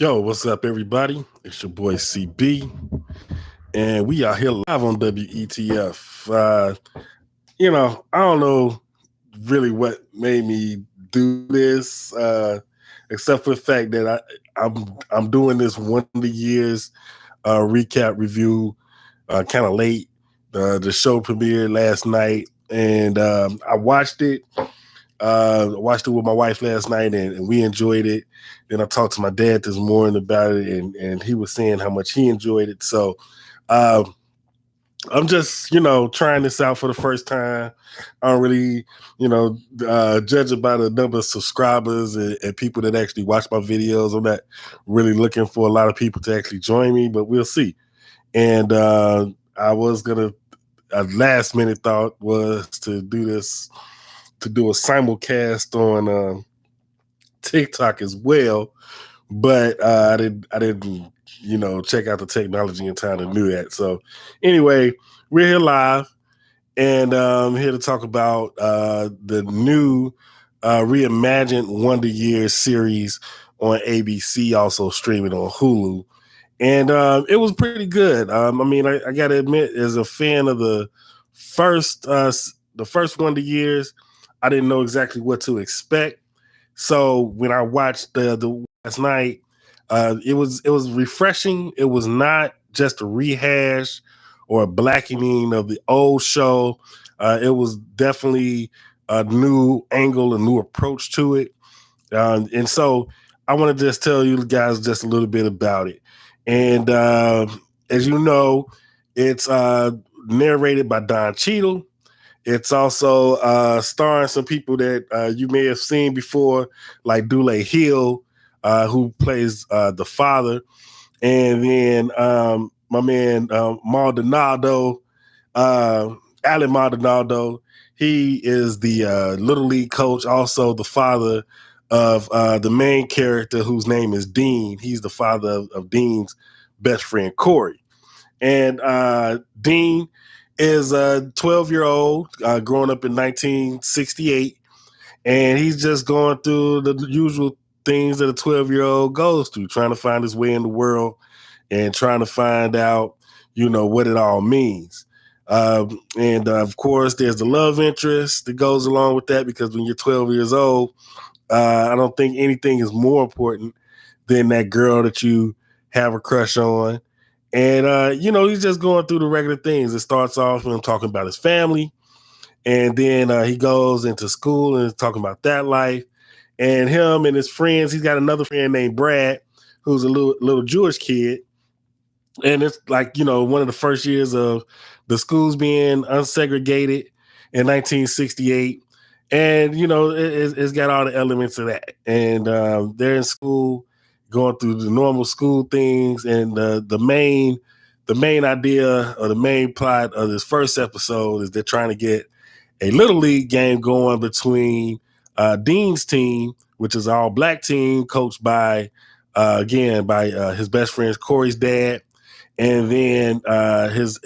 Yo, what's up, everybody? It's your boy CB, and we are here live on WETF. I don't know really what made me do this, except for the fact that I'm doing this one of the years recap review kind of late. The show premiered last night, and I watched it. I watched it with my wife last night, and we enjoyed it. Then I talked to my dad this morning about it, and he was saying how much he enjoyed it. So uh, I'm just, trying this out for the first time. I don't really, judge it by the number of subscribers and people that actually watch my videos. I'm not really looking for a lot of people to actually join me, but we'll see. And I was gonna, a last minute thought was to do this, to do a simulcast on TikTok as well, but I didn't, check out the technology in time to do that. So anyway, we're here live and here to talk about the new reimagined Wonder Years series on ABC, also streaming on Hulu. And it was pretty good. I got to admit, as a fan of the first Wonder Years, I didn't know exactly what to expect. So when I watched the last night, it was refreshing. It was not just a rehash or a blackening of the old show. It was definitely a new angle, a new approach to it. And so I want to just tell you guys just a little bit about it. And as you know, it's narrated by Don Cheadle. It's also starring some people that you may have seen before, like Dule Hill, who plays the father, and then my man Maldonado, Alan Maldonado. He is the Little League coach, also the father of the main character whose name is Dean. He's the father of Dean's best friend, Corey. And Dean is a 12-year-old growing up in 1968, and he's just going through the usual things that a 12-year-old goes through, trying to find his way in the world and trying to find out, what it all means. And of course, there's the love interest that goes along with that, because when you're 12 years old, I don't think anything is more important than that girl that you have a crush on. And, he's just going through the regular things. It starts off with him talking about his family. And then he goes into school and is talking about that life. And him and his friends, he's got another friend named Brad, who's a little Jewish kid. And it's like, one of the first years of the schools being unsegregated in 1968. And, it's got all the elements of that. And they're in school going through the normal school things. And the main idea or the main plot of this first episode is they're trying to get a little league game going between Dean's team, which is an all black team coached by his best friend Corey's dad, and then his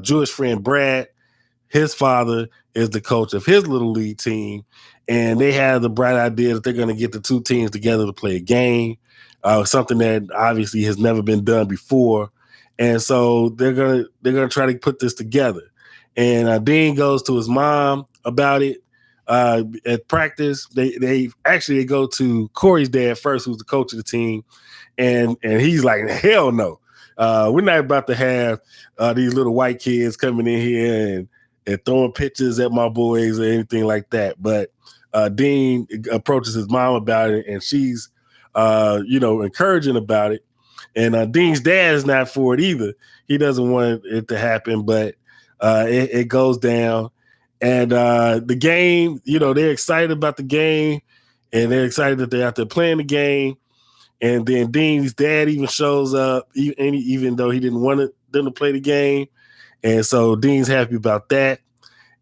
Jewish friend Brad. His father is the coach of his little league team, and they have the bright idea that they're going to get the two teams together to play a game, something that obviously has never been done before. And so they're gonna try to put this together. And Dean goes to his mom about it at practice. They go to Corey's dad first, who's the coach of the team, and he's like, hell no, we're not about to have these little white kids coming in here and throwing pitches at my boys or anything like that. But Dean approaches his mom about it, and she's encouraging about it. And Dean's dad is not for it either. He doesn't want it to happen, but it goes down. And the game, they're excited about the game, and they're excited that they're out there playing the game. And then Dean's dad even shows up, even though he didn't want them to play the game. And so Dean's happy about that.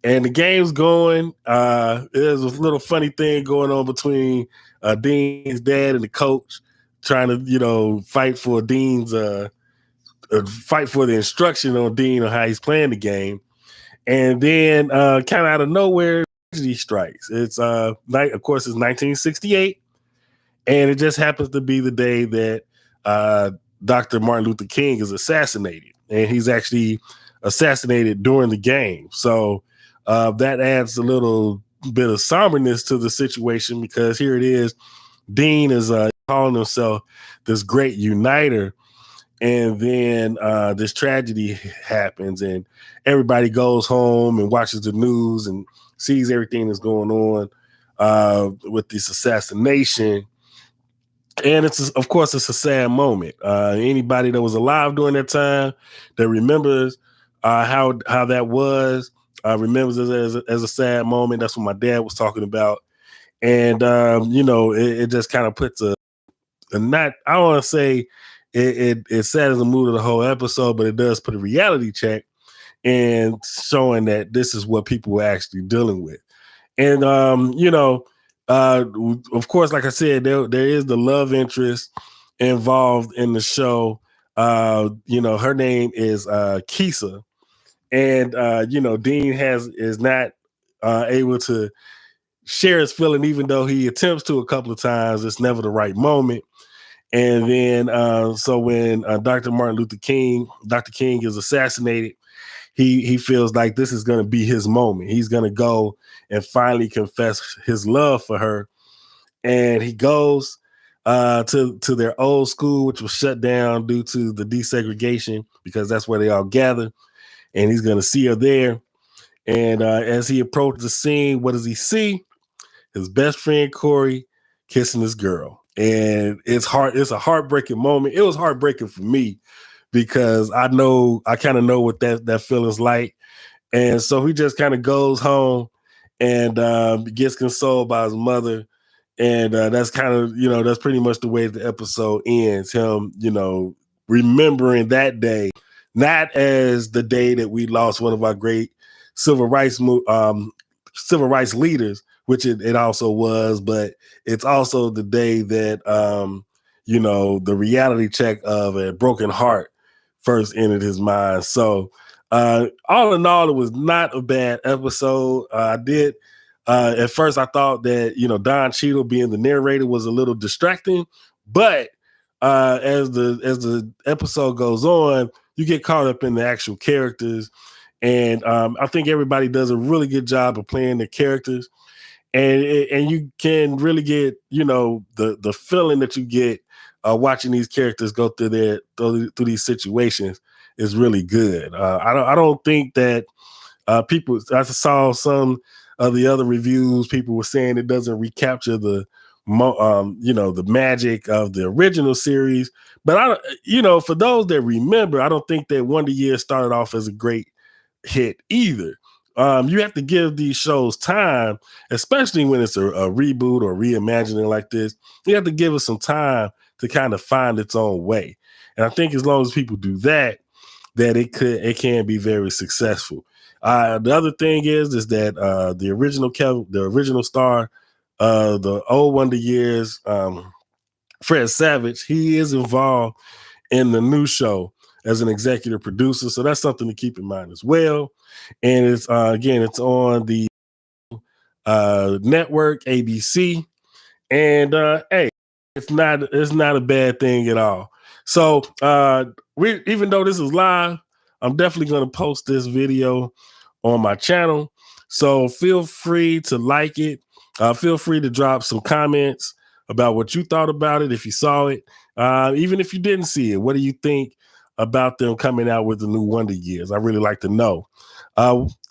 And the game's going. There's a little funny thing going on between Dean's dad and the coach, trying to, fight for Dean's fight for the instruction on Dean on how he's playing the game. And then kind of out of nowhere, tragedy strikes. It's of course, it's 1968, and it just happens to be the day that uh, Dr. Martin Luther King is assassinated, and he's actually assassinated during the game. So that adds a little bit of somberness to the situation, because here it is. Dean is calling himself this great uniter, and then this tragedy happens, and everybody goes home and watches the news and sees everything that's going on with this assassination. And of course, it's a sad moment. Anybody that was alive during that time that remembers how that was, remembers it as a sad moment. That's what my dad was talking about. And it just kind of puts a not, I don't want to say it saddens the mood of the whole episode, but it does put a reality check and showing that this is what people were actually dealing with. And of course, like I said, there is the love interest involved in the show. Her name is Kisa, and Dean is not able to share his feeling, even though he attempts to a couple of times. It's never the right moment. And then, so when Dr. King is assassinated, he feels like this is going to be his moment. He's going to go and finally confess his love for her. And he goes to their old school, which was shut down due to the desegregation, because that's where they all gather. And he's going to see her there. And as he approaches the scene, what does he see? His best friend, Corey, kissing his girl. And it's a heartbreaking moment. It was heartbreaking for me, because I kind of know what that feeling's like. And so he just kind of goes home and gets consoled by his mother. And that's kind of, that's pretty much the way the episode ends. Him, remembering that day, not as the day that we lost one of our great civil rights leaders, which it also was, but it's also the day that, the reality check of a broken heart first entered his mind. So all in all, it was not a bad episode. At first I thought that, Don Cheadle being the narrator was a little distracting, but as the episode goes on, you get caught up in the actual characters. And I think everybody does a really good job of playing the characters. And you can really get, the feeling that you get watching these characters go through these situations is really good. I don't think that people. I saw some of the other reviews. People were saying it doesn't recapture the magic of the original series. But for those that remember, I don't think that Wonder Years started off as a great hit either. You have to give these shows time, especially when it's a reboot or reimagining like this. You have to give it some time to kind of find its own way. And I think as long as people do that it can be very successful. The other thing is that the original star, the old Wonder Years, Fred Savage, he is involved in the new show as an executive producer. So that's something to keep in mind as well. And it's it's on the network ABC. And hey, it's not a bad thing at all. So even though this is live, I'm definitely going to post this video on my channel. So feel free to like it. Feel free to drop some comments about what you thought about it if you saw it. Even if you didn't see it, what do you think about them coming out with the new Wonder Years? I really like to know.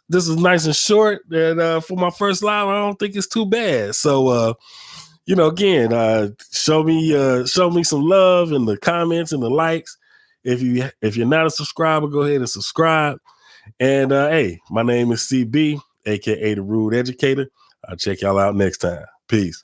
This is nice and short, and for my first live, I don't think it's too bad. So, again, show me some love in the comments and the likes. If you're not a subscriber, go ahead and subscribe. And hey, my name is CB, aka the Rude Educator. I'll check y'all out next time. Peace.